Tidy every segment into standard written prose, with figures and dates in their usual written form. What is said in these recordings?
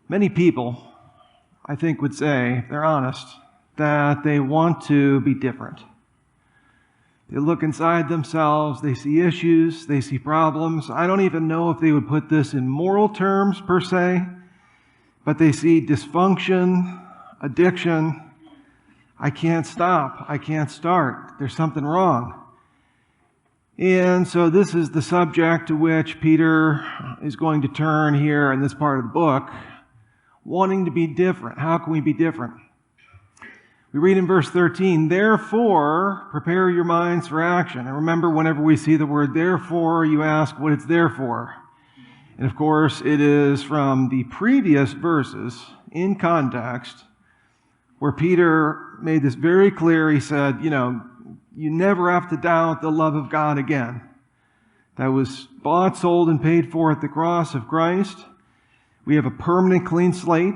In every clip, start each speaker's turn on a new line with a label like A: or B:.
A: Many people, I think, would say, if they're honest, that they want to be different. They look inside themselves, they see issues, they see problems. I don't even know if they would put this in moral terms per se, but they see dysfunction, addiction. I can't stop, I can't start, there's something wrong. And so this is the subject to which Peter is going to turn here in this part of the book, wanting to be different. How can we be different? We read in verse 13, "Therefore, prepare your minds for action." And remember, whenever we see the word therefore, you ask what it's there for. And of course, it is from the previous verses in context where Peter made this very clear. He said, you never have to doubt the love of God again. That was bought, sold, and paid for at the cross of Christ. We have a permanent clean slate,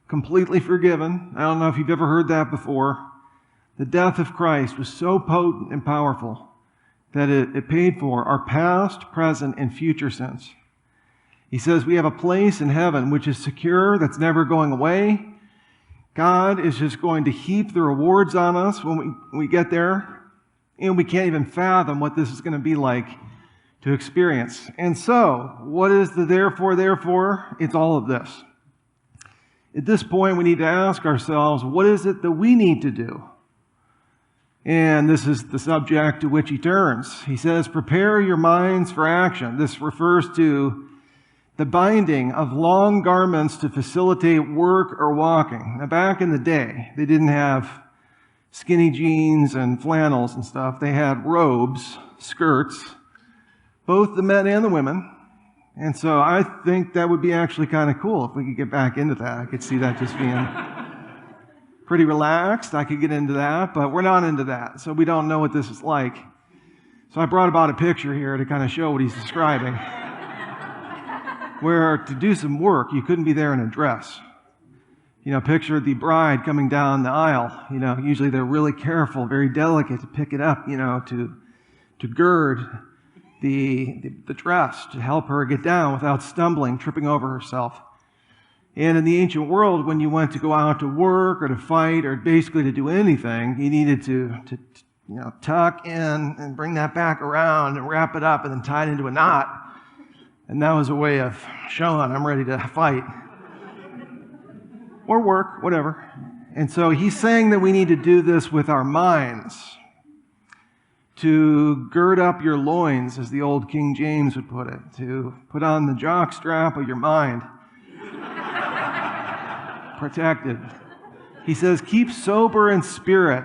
A: completely forgiven. I don't know if you've ever heard that before. The death of Christ was so potent and powerful that it paid for our past, present, and future sins. He says we have a place in heaven which is secure, that's never going away. God is just going to heap the rewards on us when we get there, and we can't even fathom what this is going to be like to experience. And so, what is the therefore? It's all of this. At this point, we need to ask ourselves, what is it that we need to do? And this is the subject to which he turns. He says, prepare your minds for action. This refers to the binding of long garments to facilitate work or walking. Now, back in the day, they didn't have skinny jeans and flannels and stuff. They had robes, skirts, both the men and the women. And so I think that would be actually kind of cool if we could get back into that. I could see that just being pretty relaxed. I could get into that, but we're not into that. So we don't know what this is like. So I brought about a picture here to kind of show what he's describing. Where to do some work, you couldn't be there in a dress. Picture the bride coming down the aisle. Usually they're really careful, very delicate to pick it up, to gird the dress to help her get down without stumbling, tripping over herself. And in the ancient world, when you went to go out to work or to fight or basically to do anything, you needed to tuck in and bring that back around and wrap it up and then tie it into a knot. And that was a way of showing I'm ready to fight. Or work, whatever. And so he's saying that we need to do this with our minds. To gird up your loins, as the old King James would put it. To put on the jock strap of your mind. Protected. He says, keep sober in spirit.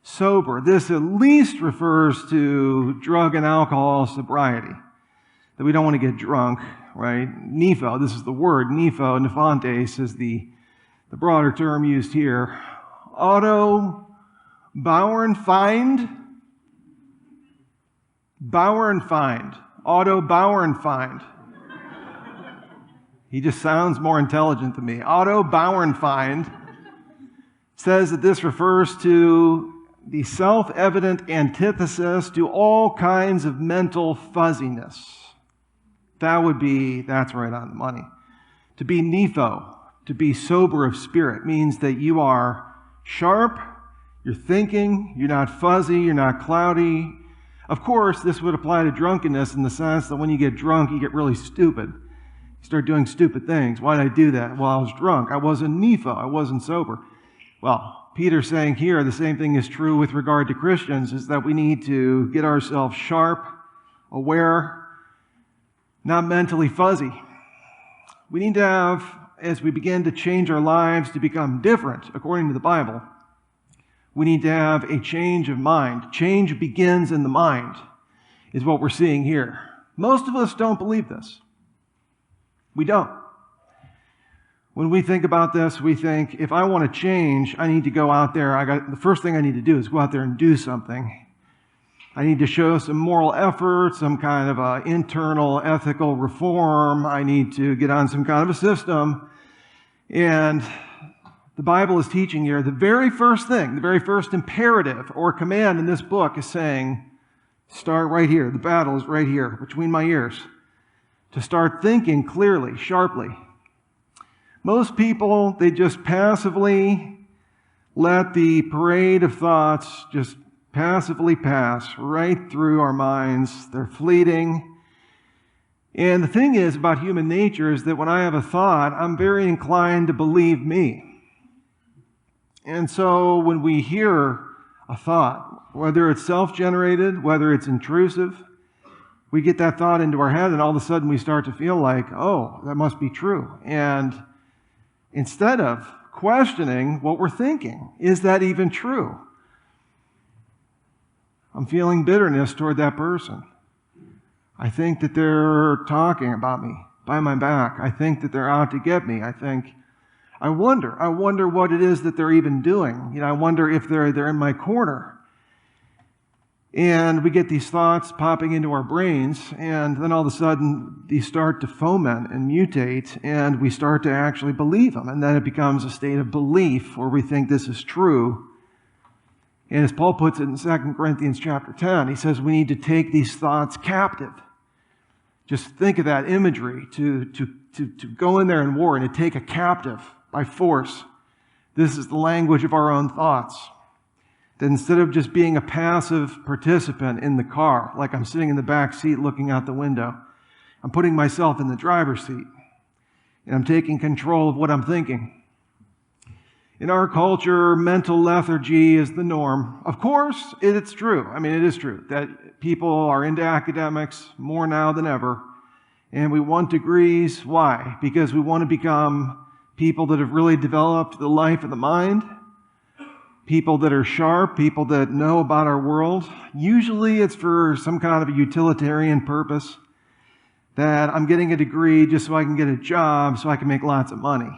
A: Sober. This at least refers to drug and alcohol sobriety. That we don't want to get drunk, right? Nepho, this is the word. Nepho, nephantes, is the broader term used here. Otto Bauernfeind. Otto Bauernfeind. He just sounds more intelligent than me. Otto Bauernfeind says that this refers to the self-evident antithesis to all kinds of mental fuzziness. That's right on the money. To be nepho, to be sober of spirit, means that you are sharp, you're thinking, you're not fuzzy, you're not cloudy. Of course, this would apply to drunkenness in the sense that when you get drunk, you get really stupid. You start doing stupid things. Why did I do that? Well, I was drunk. I wasn't nepho. I wasn't sober. Well, Peter's saying here the same thing is true with regard to Christians, is that we need to get ourselves sharp, aware, not mentally fuzzy. We need to have, as we begin to change our lives to become different, according to the Bible, we need to have a change of mind. Change begins in the mind, is what we're seeing here. Most of us don't believe this. We don't. When we think about this, we think, if I want to change, I need to go out there. The first thing I need to do is go out there and do something. I need to show some moral effort, some kind of internal ethical reform. I need to get on some kind of a system. And the Bible is teaching here the very first thing, the very first imperative or command in this book is saying, start right here. The battle is right here, between my ears. To start thinking clearly, sharply. Most people, they just passively let the parade of thoughts just passively pass right through our minds. They're fleeting. And the thing is about human nature is that when I have a thought, I'm very inclined to believe me. And so when we hear a thought, whether it's self-generated, whether it's intrusive, we get that thought into our head and all of a sudden we start to feel like, oh, that must be true. And instead of questioning what we're thinking, is that even true? I'm feeling bitterness toward that person. I think that they're talking about me behind my back. I think that they're out to get me. I wonder what it is that they're even doing. I wonder if they're in my corner. And we get these thoughts popping into our brains, and then all of a sudden these start to foment and mutate, and we start to actually believe them. And then it becomes a state of belief where we think this is true. And as Paul puts it in 2 Corinthians chapter 10, he says we need to take these thoughts captive. Just think of that imagery, to go in there and war and to take a captive by force. This is the language of our own thoughts. That instead of just being a passive participant in the car, like I'm sitting in the back seat looking out the window, I'm putting myself in the driver's seat. And I'm taking control of what I'm thinking. In our culture, mental lethargy is the norm. Of course, it's true. It is true that people are into academics more now than ever. And we want degrees. Why? Because we want to become people that have really developed the life of the mind. People that are sharp, people that know about our world. Usually it's for some kind of a utilitarian purpose. That I'm getting a degree just so I can get a job so I can make lots of money.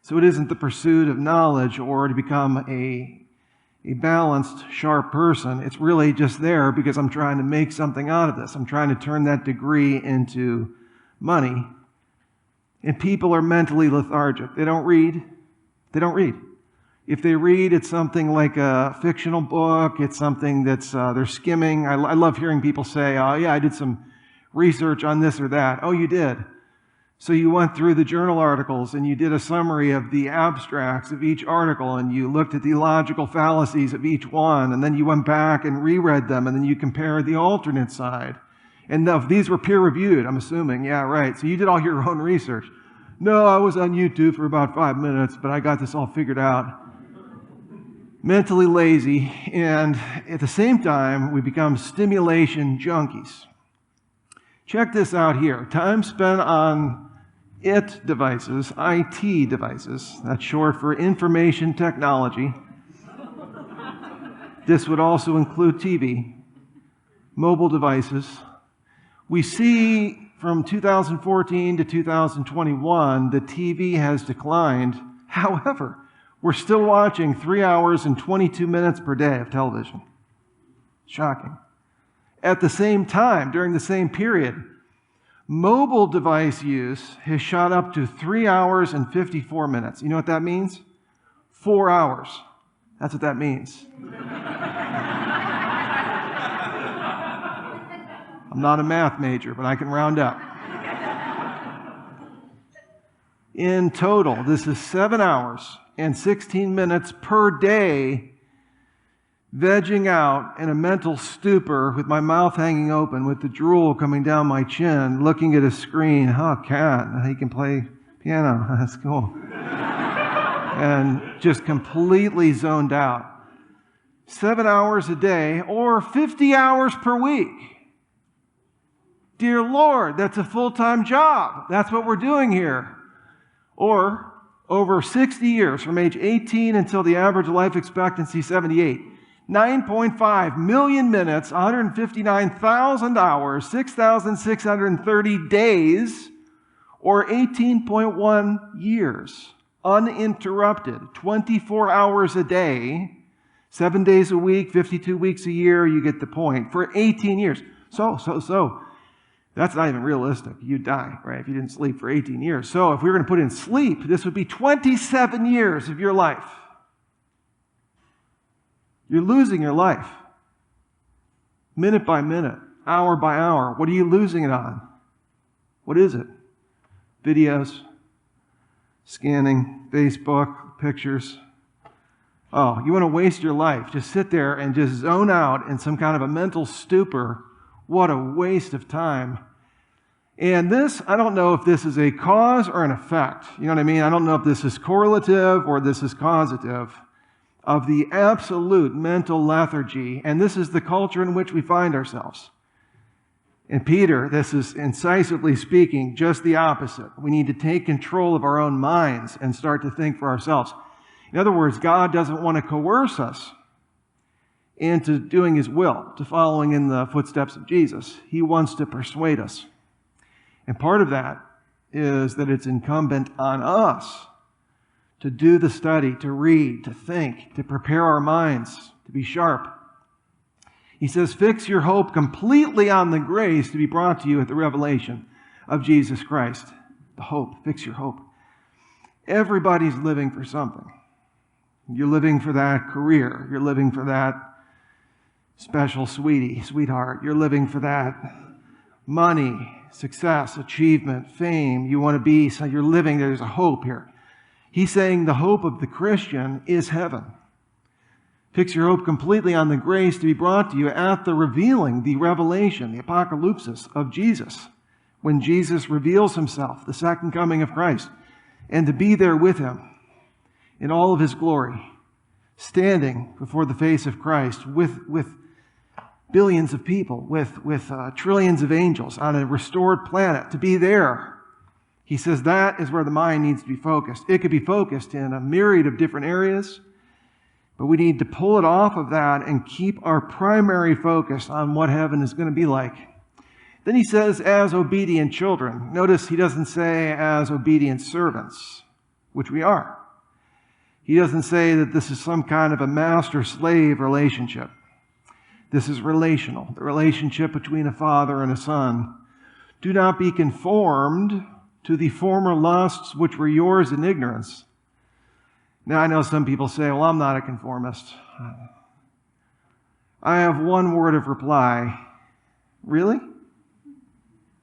A: So it isn't the pursuit of knowledge or to become a balanced, sharp person. It's really just there because I'm trying to make something out of this. I'm trying to turn that degree into money. And people are mentally lethargic. They don't read. They don't read. If they read, it's something like a fictional book. It's something that's they're skimming. I love hearing people say, oh yeah, I did some research on this or that. Oh, you did? So you went through the journal articles and you did a summary of the abstracts of each article and you looked at the logical fallacies of each one, and then you went back and reread them, and then you compared the alternate side. And these were peer-reviewed, I'm assuming. Yeah, right. So you did all your own research. No, I was on YouTube for about 5 minutes, but I got this all figured out. Mentally lazy, and at the same time, we become stimulation junkies. Check this out here. Time spent on IT devices, IT devices, that's short for information technology. This would also include TV, mobile devices. We see from 2014 to 2021, the TV has declined. However, we're still watching 3 hours and 22 minutes per day of television. Shocking. At the same time, during the same period, mobile device use has shot up to 3 hours and 54 minutes. You know what that means? 4 hours. That's what that means. I'm not a math major, but I can round up. In total, this is 7 hours and 16 minutes per day, vegging out in a mental stupor with my mouth hanging open, with the drool coming down my chin, looking at a screen. Oh, cat, he can play piano. That's cool. And just completely zoned out. 7 hours a day or 50 hours per week. Dear Lord, that's a full-time job. That's what we're doing here. Or over 60 years, from age 18 until the average life expectancy 78, 9.5 million minutes, 159,000 hours, 6,630 days, or 18.1 years, uninterrupted, 24 hours a day, 7 days a week, 52 weeks a year, you get the point, for 18 years. So, that's not even realistic. You'd die, right, if you didn't sleep for 18 years. So if we were going to put in sleep, this would be 27 years of your life. You're losing your life. Minute by minute, hour by hour. What are you losing it on? What is it? Videos, scanning Facebook, pictures. Oh, you want to waste your life? Just sit there and just zone out in some kind of a mental stupor. What a waste of time. And this, I don't know if this is a cause or an effect. You know what I mean? I don't know if this is correlative or this is causative of the absolute mental lethargy. And this is the culture in which we find ourselves. And Peter, this is incisively speaking just the opposite. We need to take control of our own minds and start to think for ourselves. In other words, God doesn't want to coerce us into doing His will, to following in the footsteps of Jesus. He wants to persuade us. And part of that is that it's incumbent on us to do the study, to read, to think, to prepare our minds, to be sharp. He says, fix your hope completely on the grace to be brought to you at the revelation of Jesus Christ. The hope, fix your hope. Everybody's living for something. You're living for that career. You're living for that special sweetheart. You're living for that money, success, achievement, fame. You want to be, so you're living, there's a hope here. He's saying the hope of the Christian is heaven. Fix your hope completely on the grace to be brought to you at the revealing, the revelation, the apocalypsis of Jesus. When Jesus reveals Himself, the second coming of Christ, and to be there with Him in all of His glory, standing before the face of Christ with billions of people, with trillions of angels on a restored planet, to be there. He says that is where the mind needs to be focused. It could be focused in a myriad of different areas, but we need to pull it off of that and keep our primary focus on what heaven is going to be like. Then he says, as obedient children. Notice he doesn't say as obedient servants, which we are. He doesn't say that this is some kind of a master-slave relationship. This is relational, the relationship between a father and a son. Do not be conformed to the former lusts which were yours in ignorance. Now, I know some people say, well, I'm not a conformist. I have one word of reply. Really?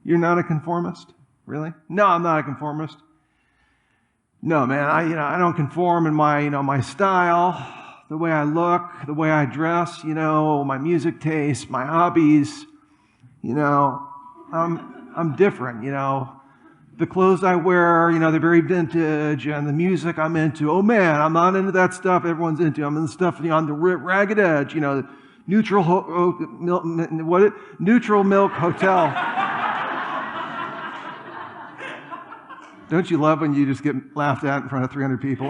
A: You're not a conformist? Really? No, I'm not a conformist. No, man, I don't conform in my style, the way I look, the way I dress, my music taste, my hobbies. I'm different, The clothes I wear, they're very vintage, and the music I'm into. Oh man, I'm not into that stuff everyone's into. I'm into stuff on the ragged edge, neutral milk hotel. Don't you love when you just get laughed at in front of 300 people?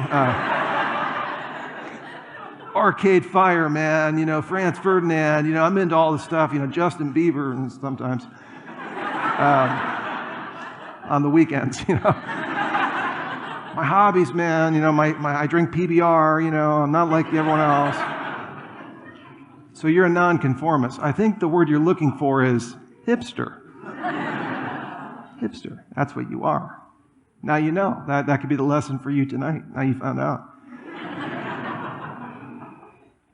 A: Arcade Fire, man, Franz Ferdinand, I'm into all this stuff, Justin Bieber and sometimes. On the weekends, My hobbies, man, I drink PBR, I'm not like everyone else. So you're a nonconformist. I think the word you're looking for is hipster. Hipster, that's what you are. Now you know. That could be the lesson for you tonight. Now you found out.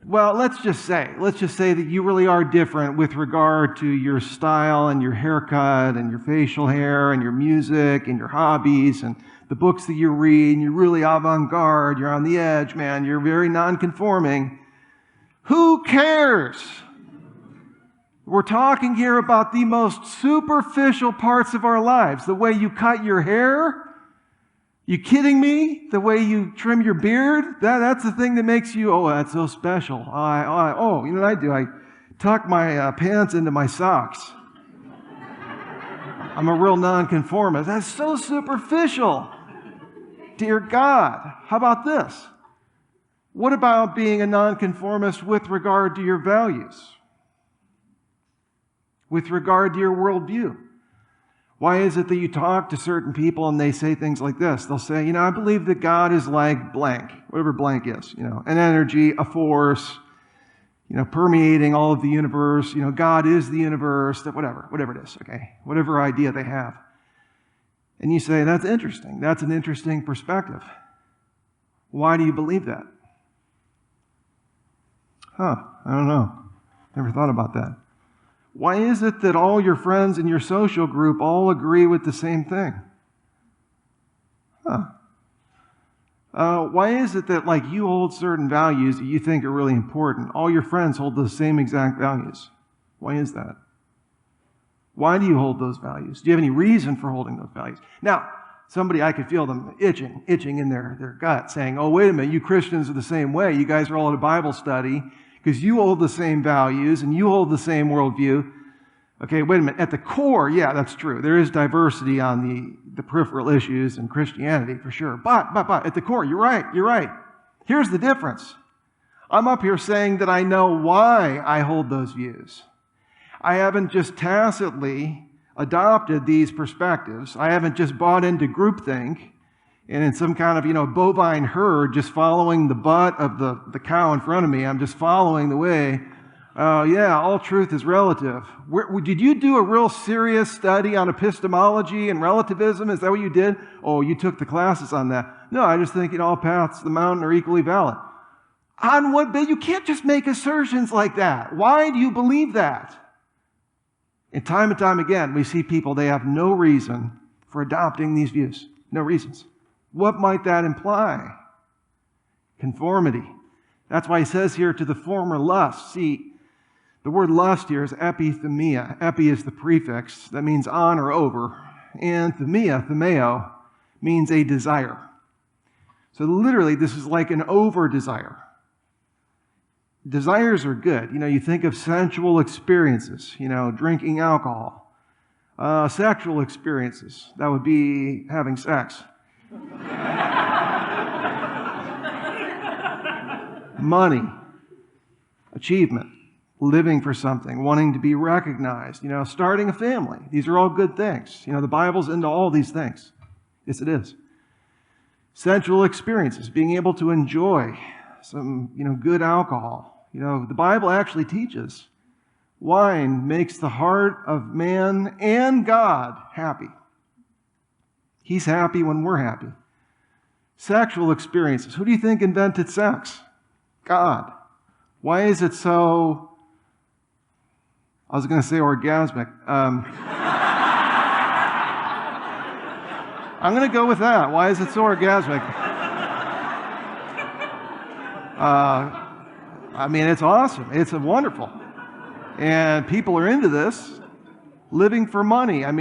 A: Well, let's just say that you really are different with regard to your style and your haircut and your facial hair and your music and your hobbies and the books that you read, and you're really avant-garde, you're on the edge, man, you're very non-conforming. Who cares? We're talking here about the most superficial parts of our lives. The way you cut your hair. You kidding me? The way you trim your beard? That's the thing that makes you, that's so special. You know what I do? I tuck my pants into my socks. I'm a real nonconformist. That's so superficial. Dear God, how about this? What about being a nonconformist with regard to your values? With regard to your worldview? Why is it that you talk to certain people and they say things like this? They'll say, I believe that God is like blank, whatever blank is, an energy, a force, permeating all of the universe. God is the universe, whatever it is, okay? Whatever idea they have. And you say, that's interesting. That's an interesting perspective. Why do you believe that? I don't know. Never thought about that. Why is it that all your friends in your social group all agree with the same thing? Why is it that like you hold certain values that you think are really important? All your friends hold those same exact values. Why is that? Why do you hold those values? Do you have any reason for holding those values? Now, I could feel them itching in their gut, saying, oh, wait a minute, you Christians are the same way. You guys are all at a Bible study because you hold the same values and you hold the same worldview. Okay, wait a minute. At the core, yeah, that's true. There is diversity on the peripheral issues in Christianity, for sure. But, at the core, you're right. Here's the difference. I'm up here saying that I know why I hold those views. I haven't just tacitly adopted these perspectives. I haven't just bought into groupthink and in some kind of, bovine herd, just following the butt of the cow in front of me. I'm just following the way. All truth is relative. Did you do a real serious study on epistemology and relativism? Is that what you did? Oh, you took the classes on that. No, I just think, all paths to the mountain are equally valid. On what basis? You can't just make assertions like that. Why do you believe that? And time again, we see people, they have no reason for adopting these views. No reasons. What might that imply? Conformity. That's why he says here to the former lust. See, the word lust here is epithumia. Epi is the prefix. That means on or over. And thumia, thumeo, means a desire. So literally, this is like an over-desire. Desires are good. You think of sensual experiences, drinking alcohol. Sexual experiences, that would be having sex. Money, achievement, living for something, wanting to be recognized, starting a family. These are all good things. The Bible's into all these things. Yes, it is. Sensual experiences, being able to enjoy some, good alcohol. The Bible actually teaches wine makes the heart of man and God happy. He's happy when we're happy. Sexual experiences. Who do you think invented sex? God. Why is it so, I was going to say orgasmic. I'm going to go with that. Why is it so orgasmic? It's awesome. It's wonderful. And people are into this. Living for money. We're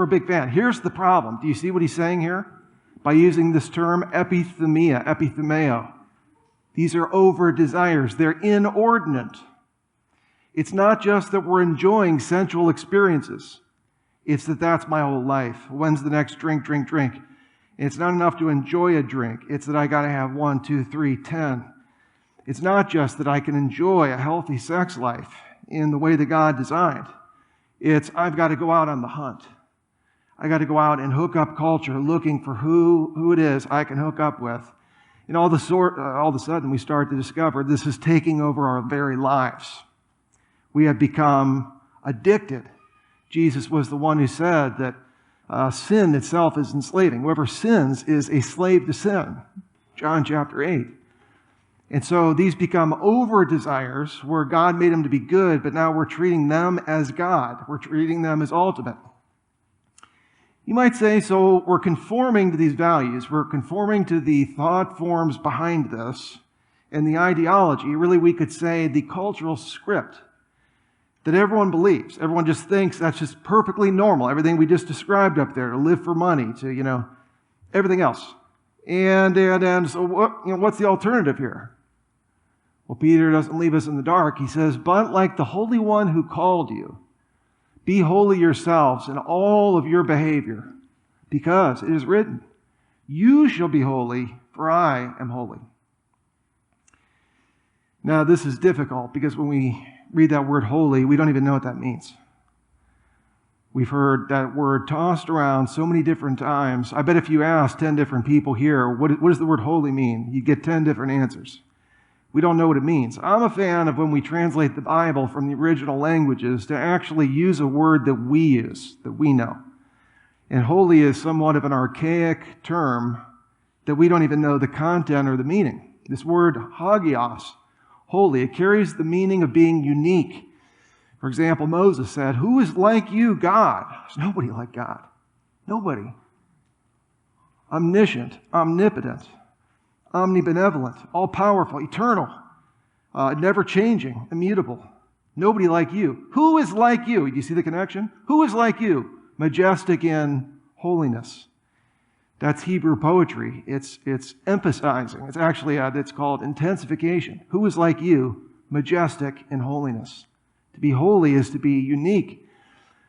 A: a big fan. Here's the problem. Do you see what he's saying here? By using this term epithumia, epithumeo. These are over desires. They're inordinate. It's not just that we're enjoying sensual experiences. It's that that's my whole life. When's the next drink? It's not enough to enjoy a drink. It's that I got to have 1, 2, 3, 10. It's not just that I can enjoy a healthy sex life in the way that God designed. It's I've got to go out on the hunt. I got to go out and hook up culture, looking for who it is I can hook up with. And all of a sudden we start to discover this is taking over our very lives. We have become addicted. Jesus was the one who said that sin itself is enslaving. Whoever sins is a slave to sin. John chapter 8. And so these become over desires where God made them to be good, but now we're treating them as God. We're treating them as ultimate. You might say, so we're conforming to these values. We're conforming to the thought forms behind this and the ideology. Really, we could say the cultural script that everyone believes. Everyone just thinks that's just perfectly normal. Everything we just described up there, to live for money, to, everything else. And so what's the alternative here? Well, Peter doesn't leave us in the dark. He says, but like the Holy One who called you, be holy yourselves in all of your behavior, because it is written, you shall be holy, for I am holy. Now, this is difficult because when we read that word holy, we don't even know what that means. We've heard that word tossed around so many different times. I bet if you ask 10 different people here, what does the word holy mean? You get 10 different answers. We don't know what it means. I'm a fan of when we translate the Bible from the original languages to actually use a word that we use, that we know. And holy is somewhat of an archaic term that we don't even know the content or the meaning. This word hagios, holy, it carries the meaning of being unique. For example, Moses said, who is like you, God? There's nobody like God. Nobody. omniscient, omnipotent, omnibenevolent, all-powerful, eternal, never-changing, immutable. Nobody like you. Who is like you? Do you see the connection? Who is like you? Majestic in holiness. That's Hebrew poetry. It's emphasizing. It's actually, it's called intensification. Who is like you? Majestic in holiness. To be holy is to be unique.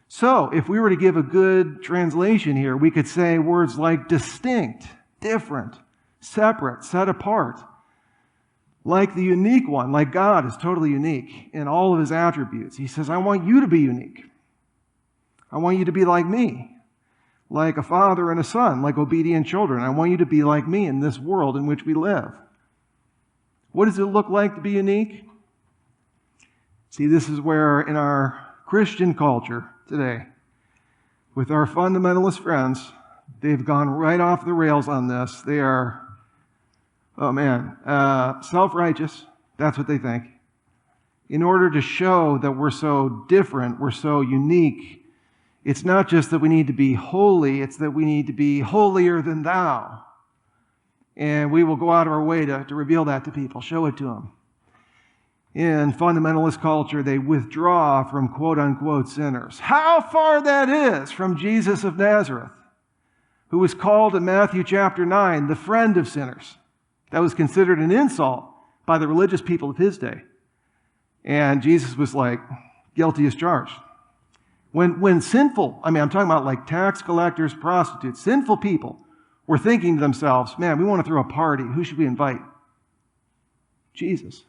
A: So, if we were to give a good translation here, we could say words like distinct, different, separate, set apart. Like the unique one, like God is totally unique in all of his attributes. He says, I want you to be unique. I want you to be like me, like a father and a son, like obedient children. I want you to be like me in this world in which we live. What does it look like to be unique? See, this is where in our Christian culture today, with our fundamentalist friends, they've gone right off the rails on this. They are, self-righteous. That's what they think. In order to show that we're so different, we're so unique, it's not just that we need to be holy, it's that we need to be holier than thou. And we will go out of our way to reveal that to people, show it to them. In fundamentalist culture, they withdraw from quote-unquote sinners. How far that is from Jesus of Nazareth, who was called in Matthew chapter 9 the friend of sinners. That was considered an insult by the religious people of his day. And Jesus was like, guilty as charged. When sinful, I'm talking about like tax collectors, prostitutes, sinful people were thinking to themselves, man, we want to throw a party. Who should we invite? Jesus.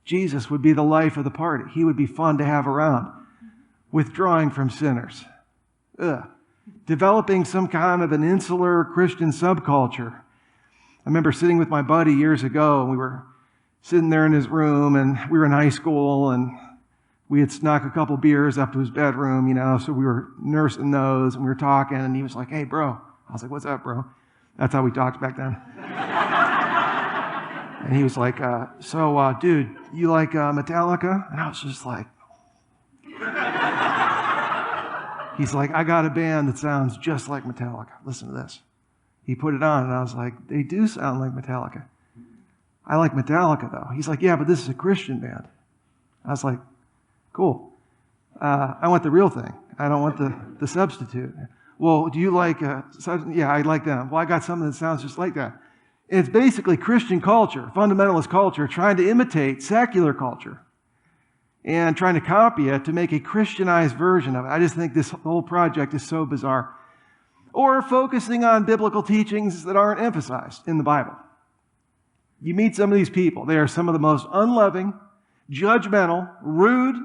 A: Jesus would be the life of the party. He would be fun to have around. Withdrawing from sinners. Developing some kind of an insular Christian subculture. I remember sitting with my buddy years ago, and we were sitting there in his room, and we were in high school, and we had snuck a couple beers up to his bedroom, so we were nursing those, and we were talking, and he was like, hey, bro. I was like, what's up, bro? That's how we talked back then. And he was like, dude, you like Metallica? And I was just like, he's like, I got a band that sounds just like Metallica. Listen to this. He put it on, and I was like, they do sound like Metallica. I like Metallica, though. He's like, yeah, but this is a Christian band. I was like, cool. I want the real thing. I don't want the substitute. Well, do you like, yeah, I like them. Well, I got something that sounds just like that. It's basically Christian culture, fundamentalist culture, trying to imitate secular culture and trying to copy it to make a Christianized version of it. I just think this whole project is so bizarre. Or focusing on biblical teachings that aren't emphasized in the Bible. You meet some of these people. They are some of the most unloving, judgmental, rude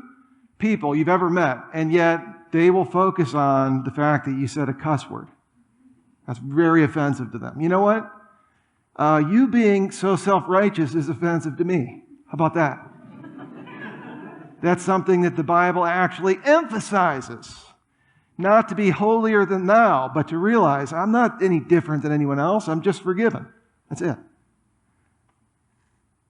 A: people you've ever met, and yet they will focus on the fact that you said a cuss word. That's very offensive to them. You know what? You being so self-righteous is offensive to me. How about that? That's something that the Bible actually emphasizes. Not to be holier than thou, but to realize I'm not any different than anyone else. I'm just forgiven. That's it.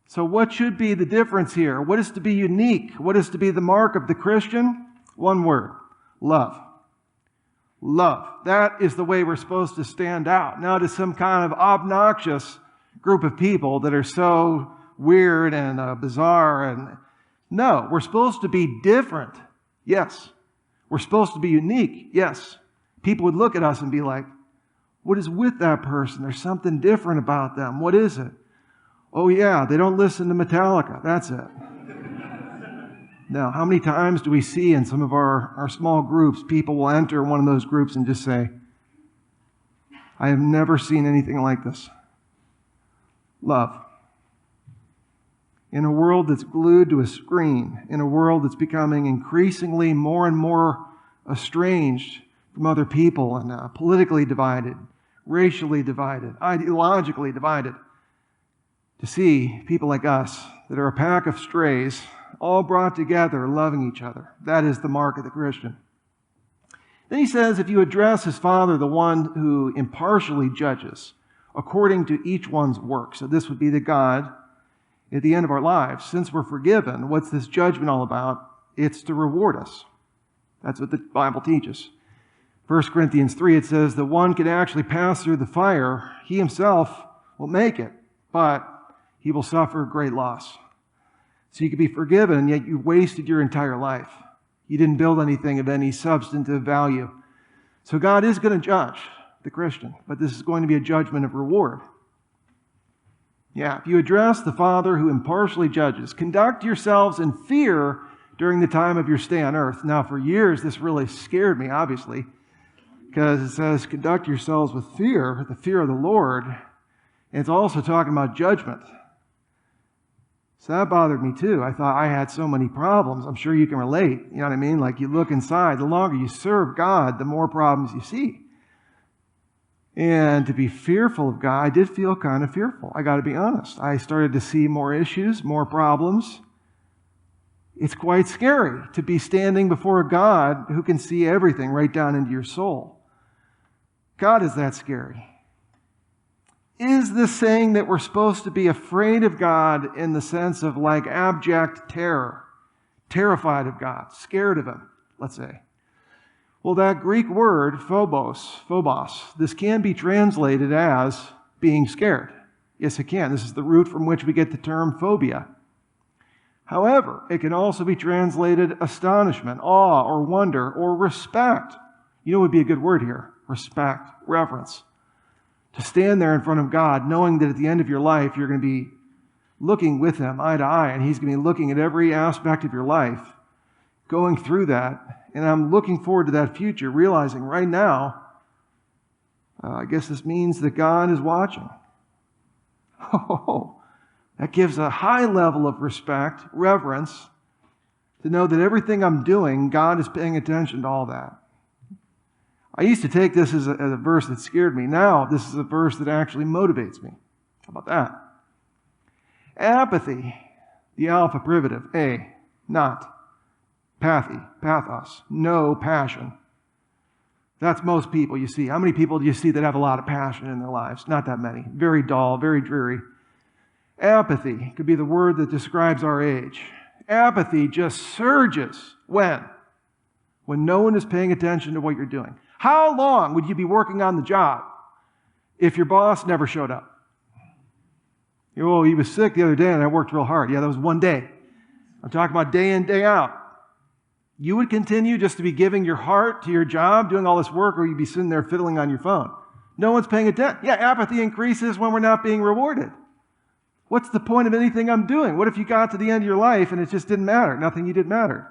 A: So what should be the difference here? What is to be unique? What is to be the mark of the Christian? One word: love. Love. That is the way we're supposed to stand out. Not as some kind of obnoxious group of people that are so weird and bizarre. No, we're supposed to be different. Yes. We're supposed to be unique. Yes. People would look at us and be like, what is with that person? There's something different about them. What is it? Oh yeah, they don't listen to Metallica. That's it. Now, how many times do we see in some of our small groups, people will enter one of those groups and just say, I have never seen anything like this. Love. In a world that's glued to a screen, in a world that's becoming increasingly more and more estranged from other people and politically divided, racially divided, ideologically divided, to see people like us that are a pack of strays all brought together, loving each other. That is the mark of the Christian. Then he says, if you address his Father, the one who impartially judges, according to each one's work. So this would be the God at the end of our lives. Since we're forgiven, what's this judgment all about? It's to reward us. That's what the Bible teaches. 1 Corinthians 3, it says that one can actually pass through the fire. He himself will make it, but he will suffer great loss. So you could be forgiven, yet you wasted your entire life. You didn't build anything of any substantive value. So God is going to judge the Christian, but this is going to be a judgment of reward. Yeah, if you address the Father who impartially judges, conduct yourselves in fear during the time of your stay on earth. Now, for years, this really scared me, obviously, because it says, conduct yourselves with fear, the fear of the Lord. And it's also talking about judgment. So that bothered me too. I thought I had so many problems. I'm sure you can relate. You know what I mean? Like you look inside, the longer you serve God, the more problems you see. And to be fearful of God, I did feel kind of fearful. I got to be honest. I started to see more issues, more problems. It's quite scary to be standing before a God who can see everything right down into your soul. God is that scary. Is this saying that we're supposed to be afraid of God in the sense of like abject terror, terrified of God, scared of Him, let's say? Well, that Greek word, phobos, this can be translated as being scared. Yes, it can. This is the root from which we get the term phobia. However, it can also be translated astonishment, awe, or wonder, or respect. You know what would be a good word here? Respect, reverence. To stand there in front of God, knowing that at the end of your life, you're going to be looking with Him eye to eye, and He's going to be looking at every aspect of your life, going through that. And I'm looking forward to that future, realizing right now, I guess this means that God is watching. Oh, that gives a high level of respect, reverence, to know that everything I'm doing, God is paying attention to all that. I used to take this as a verse that scared me. Now, this is a verse that actually motivates me. How about that? Apathy, the alpha privative, A, not. Pathy, pathos, no passion. That's most people you see. How many people do you see that have a lot of passion in their lives? Not that many. Very dull, very dreary. Apathy could be the word that describes our age. Apathy just surges. When? When no one is paying attention to what you're doing. How long would you be working on the job if your boss never showed up? Oh, he was sick the other day and I worked real hard. Yeah, that was one day. I'm talking about day in, day out. You would continue just to be giving your heart to your job, doing all this work, or you'd be sitting there fiddling on your phone. No one's paying attention. Yeah, apathy increases when we're not being rewarded. What's the point of anything I'm doing? What if you got to the end of your life and it just didn't matter? Nothing you did mattered.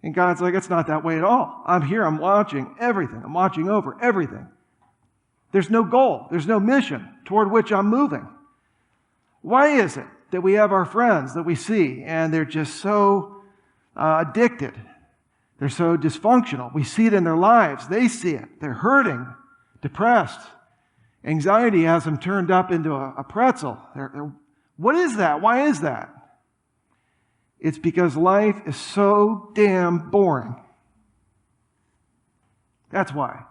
A: And God's like, it's not that way at all. I'm here, I'm watching everything. I'm watching over everything. There's no goal. There's no mission toward which I'm moving. Why is it that we have our friends that we see and they're just so addicted? They're so dysfunctional. We see it in their lives. They see it. They're hurting, depressed. Anxiety has them turned up into a pretzel. What is that? Why is that? It's because life is so damn boring. That's why.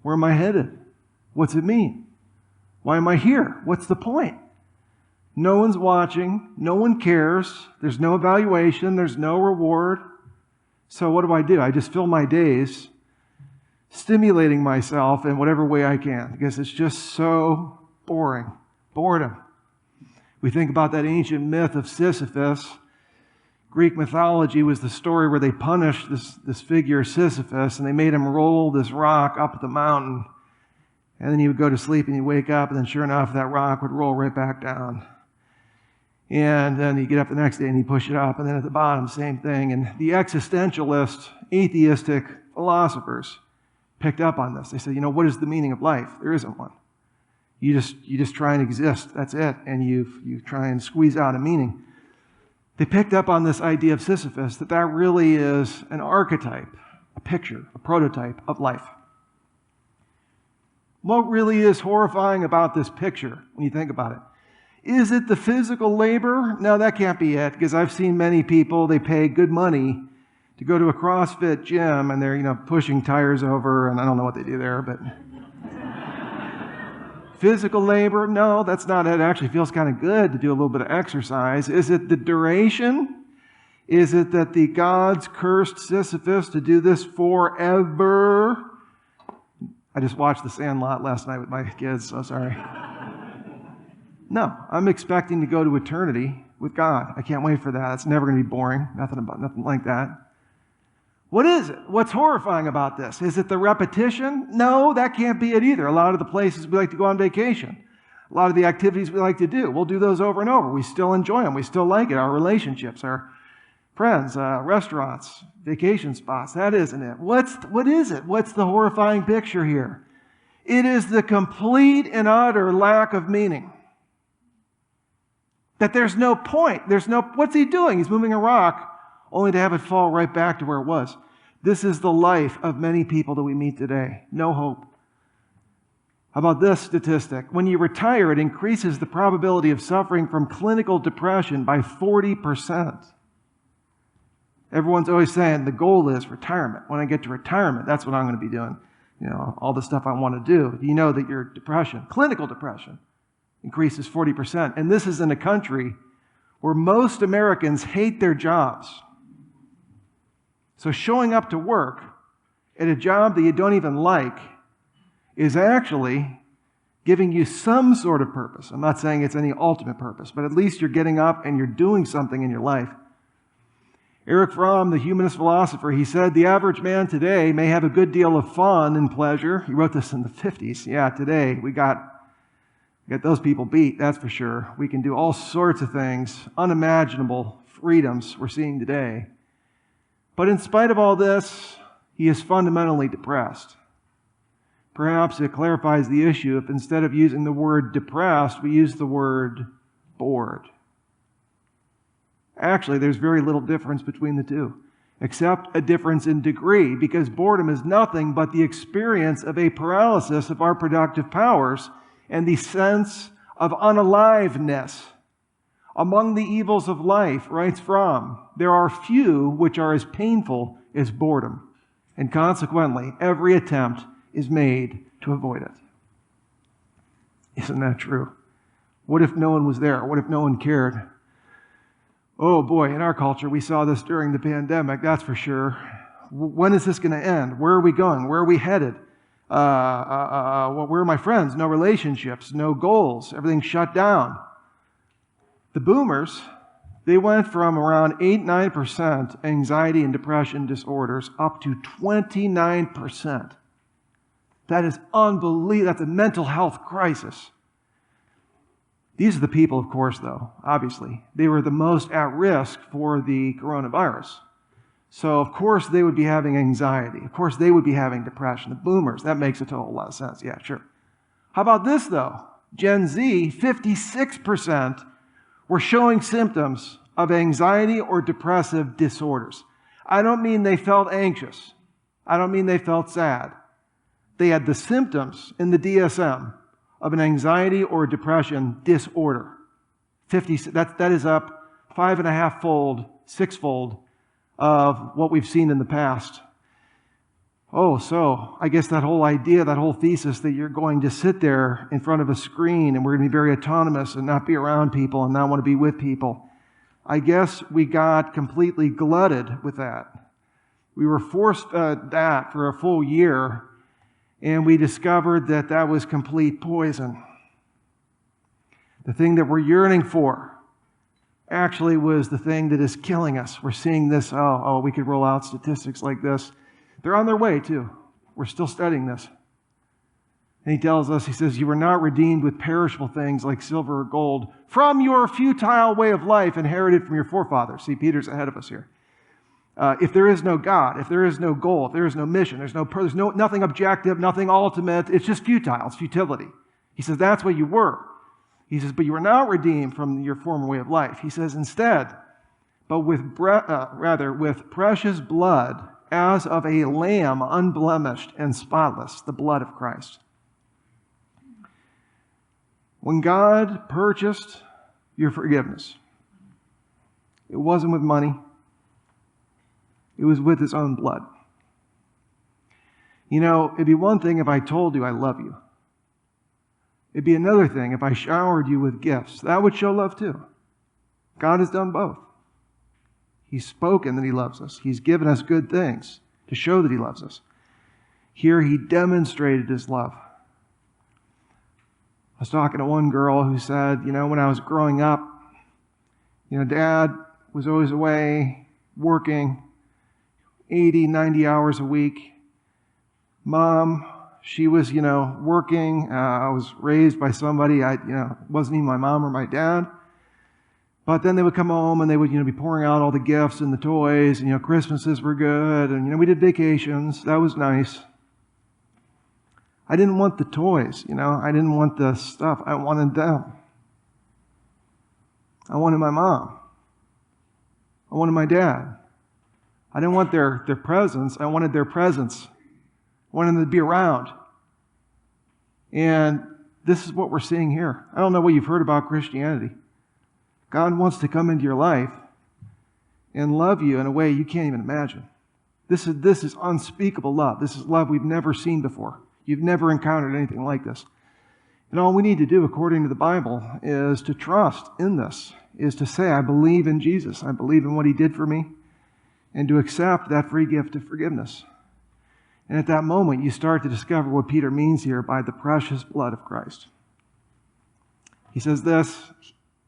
A: Where am I headed? What's it mean? Why am I here? What's the point? No one's watching. No one cares. There's no evaluation. There's no reward. So what do? I just fill my days stimulating myself in whatever way I can because it's just so boring. Boredom. We think about that ancient myth of Sisyphus. Greek mythology was the story where they punished this figure Sisyphus and they made him roll this rock up the mountain. And then he would go to sleep and he'd wake up and then sure enough that rock would roll right back down. And then he'd get up the next day and he'd push it up. And then at the bottom, same thing. And the existentialist, atheistic philosophers picked up on this. They said, what is the meaning of life? There isn't one. You just try and exist. That's it. And you try and squeeze out a meaning. They picked up on this idea of Sisyphus, that really is an archetype, a picture, a prototype of life. What really is horrifying about this picture when you think about it? Is it the physical labor? No, that can't be it, because I've seen many people, they pay good money to go to a CrossFit gym, and they're, pushing tires over, and I don't know what they do there, but physical labor? No, that's not it. It actually feels kind of good to do a little bit of exercise. Is it the duration? Is it that the gods cursed Sisyphus to do this forever? I just watched The Sandlot last night with my kids, so sorry. No, I'm expecting to go to eternity with God. I can't wait for that. It's never going to be boring. Nothing like that. What is it? What's horrifying about this? Is it the repetition? No, that can't be it either. A lot of the places we like to go on vacation, a lot of the activities we like to do, we'll do those over and over. We still enjoy them. We still like it. Our relationships, our friends, restaurants, vacation spots. That isn't it. What is it? What's the horrifying picture here? It is the complete and utter lack of meaning. That there's no point. What's he doing? He's moving a rock only to have it fall right back to where it was. This is the life of many people that we meet today. No hope. How about this statistic? When you retire, it increases the probability of suffering from clinical depression by 40%. Everyone's always saying the goal is retirement. When I get to retirement, that's what I'm going to be doing. All the stuff I want to do. You know that your depression, clinical depression, increases 40%. And this is in a country where most Americans hate their jobs. So showing up to work at a job that you don't even like is actually giving you some sort of purpose. I'm not saying it's any ultimate purpose, but at least you're getting up and you're doing something in your life. Erich Fromm, the humanist philosopher, he said, the average man today may have a good deal of fun and pleasure. He wrote this in the 50s. Yeah, today we got those people beat, that's for sure. We can do all sorts of things, unimaginable freedoms we're seeing today. But in spite of all this, he is fundamentally depressed. Perhaps it clarifies the issue if instead of using the word depressed, we use the word bored. Actually, there's very little difference between the two, except a difference in degree, because boredom is nothing but the experience of a paralysis of our productive powers and the sense of unaliveness. Among the evils of life, writes Fromm, there are few which are as painful as boredom, and consequently, every attempt is made to avoid it. Isn't that true? What if no one was there? What if no one cared? Oh boy, in our culture, we saw this during the pandemic, that's for sure. When is this going to end? Where are we going? Where are we headed? Where are my friends? No relationships, no goals, everything's shut down. The boomers, they went from around 8-9% anxiety and depression disorders up to 29%. That is unbelievable. That's a mental health crisis. These are the people, of course, though, obviously. They were the most at risk for the coronavirus. So, of course, they would be having anxiety. Of course, they would be having depression. The boomers, that makes a total lot of sense. Yeah, sure. How about this, though? Gen Z, 56% were showing symptoms of anxiety or depressive disorders. I don't mean they felt anxious. I don't mean they felt sad. They had the symptoms in the DSM of an anxiety or depression disorder. That is up 5.5-fold, 6-fold of what we've seen in the past. Oh, so I guess that whole idea, that whole thesis that you're going to sit there in front of a screen and we're going to be very autonomous and not be around people and not want to be with people, I guess we got completely glutted with that. We were forced that for a full year, and we discovered that that was complete poison. The thing that we're yearning for actually was the thing that is killing us. We're seeing this, we could roll out statistics like this. They're on their way, too. We're still studying this. And he tells us, he says, you were not redeemed with perishable things like silver or gold from your futile way of life inherited from your forefathers. See, Peter's ahead of us here. If there is no God, if there is no goal, if there is no mission, there's nothing objective, nothing ultimate, it's just futile, it's futility. He says, that's what you were. He says, but you were not redeemed from your former way of life. He says, instead, but with precious blood, as of a lamb unblemished and spotless, the blood of Christ. When God purchased your forgiveness, it wasn't with money. It was with His own blood. You know, it'd be one thing if I told you I love you. It'd be another thing if I showered you with gifts. That would show love too. God has done both. He's spoken that he loves us. He's given us good things to show that he loves us. Here he demonstrated his love. I was talking to one girl who said, when I was growing up, Dad was always away working 80, 90 hours a week. Mom, she was, working. I was raised by somebody. It wasn't even my mom or my dad. But then they would come home and they would, be pouring out all the gifts and the toys. And, Christmases were good. And, we did vacations. That was nice. I didn't want the toys, I didn't want the stuff. I wanted them. I wanted my mom. I wanted my dad. I didn't want their presents. I wanted their presence. I wanted them to be around. And this is what we're seeing here. I don't know what you've heard about Christianity. God wants to come into your life and love you in a way you can't even imagine. This is unspeakable love. This is love we've never seen before. You've never encountered anything like this. And all we need to do, according to the Bible, is to trust in this, is to say, I believe in Jesus. I believe in what he did for me, and to accept that free gift of forgiveness. And at that moment, you start to discover what Peter means here by the precious blood of Christ. He says this,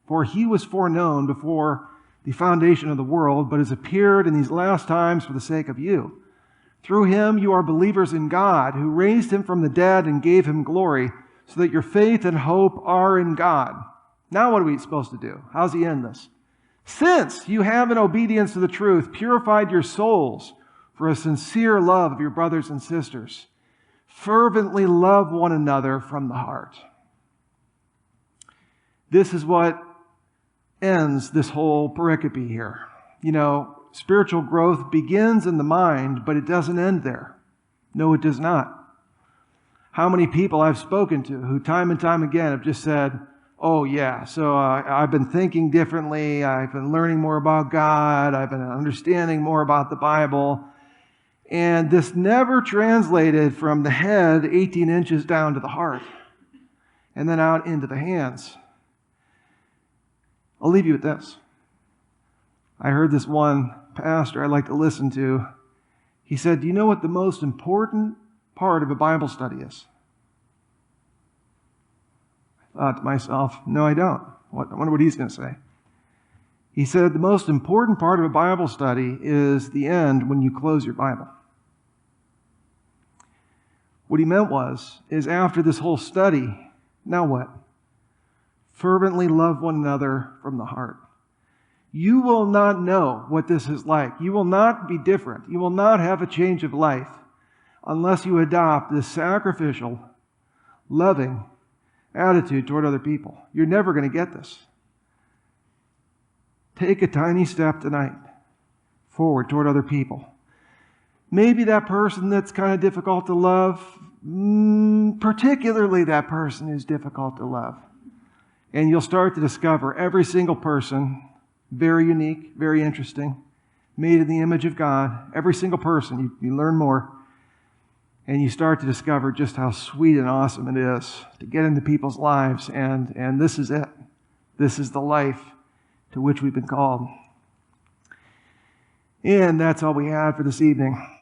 A: for he was foreknown before the foundation of the world, but has appeared in these last times for the sake of you. Through him you are believers in God, who raised him from the dead and gave him glory, so that your faith and hope are in God. Now what are we supposed to do? How's he end this? Since you have in obedience to the truth purified your souls for a sincere love of your brothers and sisters, fervently love one another from the heart. This is what ends this whole pericope here. Spiritual growth begins in the mind, but it doesn't end there. No, it does not. How many people I've spoken to who time and time again have just said, oh yeah, so I've been thinking differently, I've been learning more about God, I've been understanding more about the Bible, and this never translated from the head 18 inches down to the heart, and then out into the hands. I'll leave you with this. I heard this one pastor I like to listen to. He said, do you know what the most important part of a Bible study is? I thought to myself, no, I don't. I wonder what he's going to say. He said, the most important part of a Bible study is the end when you close your Bible. What he meant is after this whole study, now what? Fervently love one another from the heart. You will not know what this is like. You will not be different. You will not have a change of life unless you adopt this sacrificial, loving attitude toward other people. You're never going to get this. Take a tiny step tonight forward toward other people. Maybe that person that's kind of difficult to love, particularly that person who's difficult to love. And you'll start to discover every single person, very unique, very interesting, made in the image of God. Every single person, you learn more. And you start to discover just how sweet and awesome it is to get into people's lives. And this is it. This is the life to which we've been called. And that's all we have for this evening.